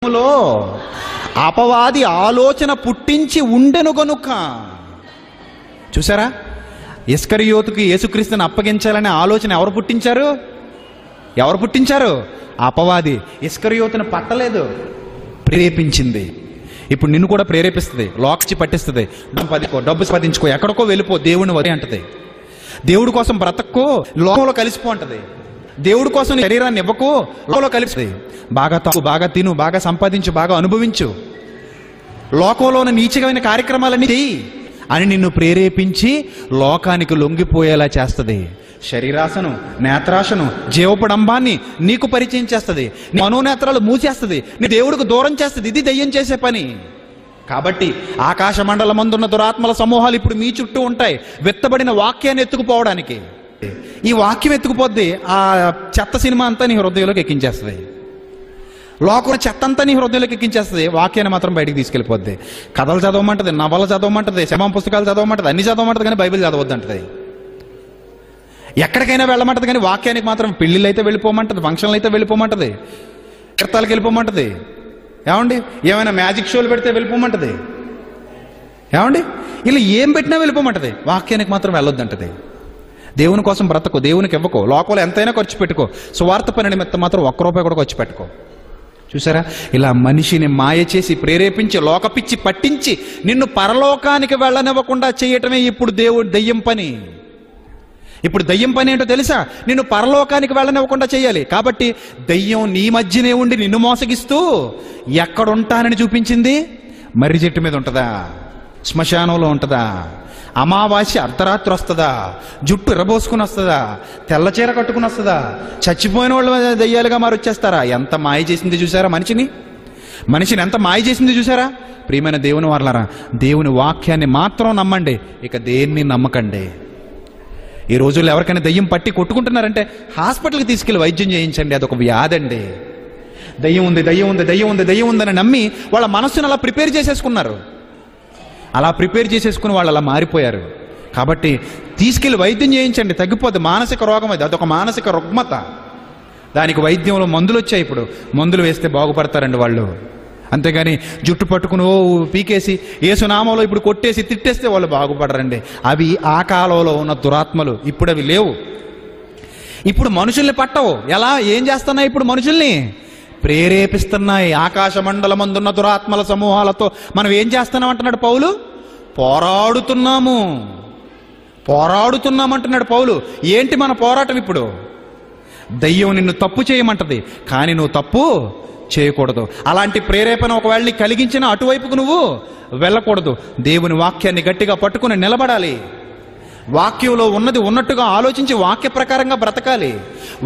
లో అపవాది ఆలోచన పుట్టించి ఉండెను గనుక. చూసారా, ఇస్కరియోతుకి యేసుక్రీస్తుని అప్పగించాలనే ఆలోచన ఎవరు పుట్టించారు? ఎవరు పుట్టించారు? అపవాది. ఇస్కరియోతుని పట్టలేదు, ప్రేరేపించింది. ఇప్పుడు నిన్ను కూడా ప్రేరేపిస్తుంది, లోకచి పట్టిస్తుంది. డబ్బు సంపాదించుకో, ఎక్కడికో వెళ్ళిపో, దేవుని వరి అంటది. దేవుడి కోసం బ్రతక్కో, లోకంలో కలిసిపో అంటది. దేవుడి కోసం శరీరాన్ని ఇవ్వకు, లోకంలో కలిసి బాగా తాగు, బాగా తిను, బాగా సంపాదించు, బాగా అనుభవించు, లోకంలోని నీచమైన కార్యక్రమాలన్నీ చెయ్యి అని నిన్ను ప్రేరేపించి లోకానికి లొంగిపోయేలా చేస్తుంది. శరీరాశను, నేత్రాశను, జీవపడంబాన్ని నీకు పరిచయం చేస్తుంది. నీ మనోనేత్రాలు మూసేస్తుంది, నీ దేవుడికి దూరం చేస్తుంది. ఇది దయ్యం చేసే పని. కాబట్టి ఆకాశ మండలమందున్న దురాత్మల సమూహాలు ఇప్పుడు మీ చుట్టూ ఉంటాయి, వెత్తబడిన వాక్యాన్ని ఎత్తుకుపోవడానికి. ఈ వాక్యం ఎత్తుకుపోద్ది, ఆ చెత్త సినిమా అంతా నీ హృదయంలోకి ఎక్కించేస్తుంది. లోకం చెత్త అంతా నీ హృదయంలోకి ఎక్కించేస్తుంది, వాక్యాన్ని మాత్రం బయటికి తీసుకెళ్ళిపోద్ది. కథలు చదవమంటది, నవలు చదవమంటది, శమం పుస్తకాలు చదవమంటది, అన్ని చదవమంటది, కానీ బైబిల్ చదవద్దంటది. ఎక్కడికైనా వెళ్ళమంటది, కానీ వాక్యానికి మాత్రం పెళ్లిళ్ళు అయితే వెళ్ళిపోమంటది, ఫంక్షన్లు అయితే వెళ్ళిపోమంటది, కీర్తాలకు వెళ్ళిపోమంటది. ఏమండి, ఏమైనా మ్యాజిక్ షోలు పెడితే వెళ్ళిపోమంటది. ఏమండి, ఇలా ఏం పెట్టినా వెళ్ళిపోమంటది, వాక్యానికి మాత్రం వెళ్ళొద్దంటది. దేవుని కోసం బ్రతకు, దేవునికి ఇవ్వకో, లోకంలో ఎంతైనా ఖర్చు పెట్టుకో, సువార్త పని నిమిత్తం మాత్రం ₹1 కూడా ఖర్చు పెట్టుకో. చూసారా, ఇలా మనిషిని మాయ చేసి ప్రేరేపించి లోకపిచ్చి పట్టించి నిన్ను పరలోకానికి వెళ్ళనివ్వకుండా చేయటమే ఇప్పుడు దెయ్యం పని. ఇప్పుడు దెయ్యం పని ఏంటో తెలుసా? నిన్ను పరలోకానికి వెళ్ళనివ్వకుండా చేయాలి. కాబట్టి దెయ్యం నీ మధ్యనే ఉండి నిన్ను మోసగిస్తూ ఎక్కడుంటానని చూపించింది? మర్రి చెట్టు మీద ఉంటుందా? శ్మశానంలో ఉంటుందా? అమావాస్య అర్ధరాత్రి వస్తుందా? జుట్టు ఎర్రబోసుకుని వస్తుందా? తెల్ల చీర కట్టుకుని వస్తుందా? చచ్చిపోయిన వాళ్ళు దయ్యాలుగా మారి వచ్చేస్తారా? ఎంత మాయ చేసింది చూసారా మనిషిని ఎంత మాయ చేసింది చూసారా? ప్రియమైన దేవుని వారలారా, దేవుని వాక్యాన్ని మాత్రం నమ్మండి, ఇక దేన్ని నమ్మకండి. ఈ రోజుల్లో ఎవరికైనా దయ్యం పట్టి కొట్టుకుంటున్నారంటే హాస్పిటల్కి తీసుకెళ్లి వైద్యం చేయించండి, అదొక వ్యాధి అండి. దయ్యం ఉంది, దయ్యం ఉంది, దయ్యం ఉంది, దయ్యం ఉందని నమ్మి వాళ్ళ మనస్సును అలా ప్రిపేర్ చేసేసుకున్నారు. అలా ప్రిపేర్ చేసేసుకుని వాళ్ళు అలా మారిపోయారు. కాబట్టి తీసుకెళ్లి వైద్యం చేయించండి, తగ్గిపోద్ది. మానసిక రోగం అది, అదొక మానసిక రుగ్మత. దానికి వైద్యంలో మందులు వచ్చాయి. ఇప్పుడు మందులు వేస్తే బాగుపడతారండి వాళ్ళు. అంతేగాని జుట్టు పట్టుకుని పీకేసి యేసునామంలో ఇప్పుడు కొట్టేసి తిట్టేస్తే వాళ్ళు బాగుపడరండి. అవి ఆ కాలంలో ఉన్న దురాత్మలు, ఇప్పుడు అవి లేవు. ఇప్పుడు మనుషుల్ని పట్టవు. ఎలా, ఏం చేస్తున్నాయి? ఇప్పుడు మనుషుల్ని ప్రేరేపిస్తున్నాయి. ఆకాశ మండలమందున్న దురాత్మల సమూహాలతో మనం ఏం చేస్తున్నాం అంటున్నాడు పౌలు? పోరాడుతున్నామంటున్నాడు పౌలు. ఏంటి మన పోరాటం ఇప్పుడు? దయ్యం నిన్ను తప్పు చేయమంటది, కానీ నువ్వు తప్పు చేయకూడదు. అలాంటి ప్రేరేపణ ఒకవేళ నీకు కలిగించిన అటువైపుకు నువ్వు వెళ్ళకూడదు. దేవుని వాక్యాన్ని గట్టిగా పట్టుకుని నిలబడాలి. వాక్యంలో ఉన్నది ఉన్నట్టుగా ఆలోచించి వాక్య ప్రకారంగా బ్రతకాలి,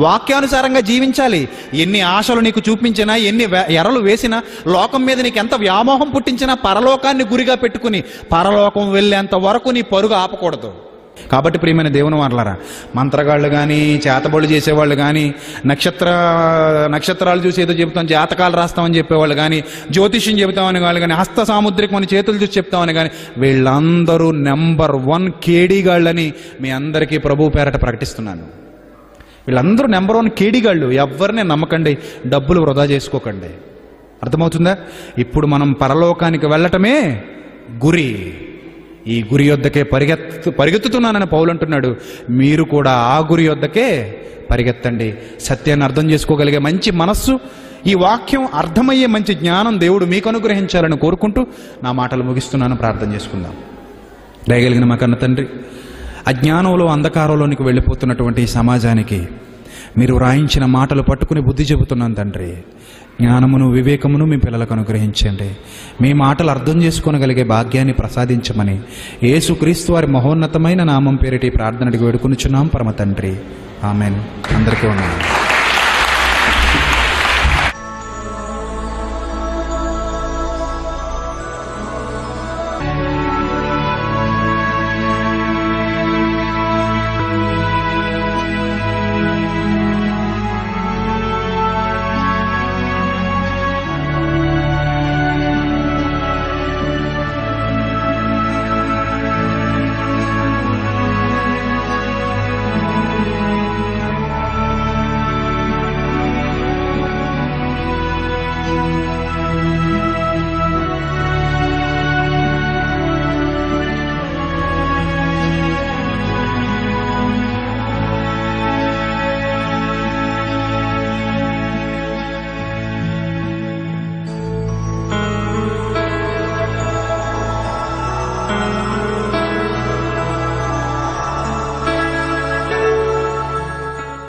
వాక్యానుసారంగా జీవించాలి. ఎన్ని ఆశలు నీకు చూపించినా, ఎన్ని ఎరలు వేసినా, లోకం మీద నీకు ఎంత వ్యామోహం పుట్టించినా పరలోకాన్ని గురిగా పెట్టుకుని పరలోకం వెళ్ళేంత వరకు నీ పరుగు ఆపకూడదు. కాబట్టి ప్రియమైన దేవుని వారలారా, మంత్రగాళ్ళు కానీ, చేతబడులు చేసేవాళ్ళు కానీ, నక్షత్రాలు చూసి ఏదో చెబుతాం, జాతకాలు రాస్తామని చెప్పేవాళ్ళు కానీ, జ్యోతిష్యం చెబుతామని వాళ్ళు కానీ, హస్త సాముద్రికం అని చేతులు చూసి చెప్తామని కానీ, వీళ్ళందరూ నెంబర్ 1 కేడీగాళ్ళని మీ అందరికీ ప్రభు పేరట ప్రకటిస్తున్నాను. వీళ్ళందరూ నెంబర్ 1 కేడీగాళ్ళు. ఎవరిని నమ్మకండి, డబ్బులు వృధా చేసుకోకండి. అర్థమవుతుందా? ఇప్పుడు మనం పరలోకానికి వెళ్ళటమే గురి. ఈ గురి యొద్దకే పరిగెత్తుతున్నానని పౌలు అంటున్నాడు. మీరు కూడా ఆ గురి యొద్దకే పరిగెత్తండి. సత్యాన్ని అర్థం చేసుకోగలిగే మంచి మనస్సు, ఈ వాక్యం అర్థమయ్యే మంచి జ్ఞానం దేవుడు మీకు అనుగ్రహించాలని కోరుకుంటూ నా మాటలు ముగిస్తున్నాను. ప్రార్థన చేసుకుందాం. దయగలిగిన మా కన్న తండ్రి, అజ్ఞానంలో అంధకారంలోనికి వెళ్ళిపోతున్నటువంటి ఈ సమాజానికి మీరు రాయించిన మాటలు పట్టుకుని బుద్ధి చెబుతున్నాను తండ్రి. జ్ఞానమును వివేకమును మీ పిల్లలకు అనుగ్రహించండి. మీ మాటలు అర్థం చేసుకోగలిగే భాగ్యాన్ని ప్రసాదించమని యేసుక్రీస్తు వారి మహోన్నతమైన నామం పేరిటి ప్రార్థన అడిగి వేడుకొనుచున్నాం పరమ తండ్రి. ఆమెన్. అందరికీ ఉన్నాను.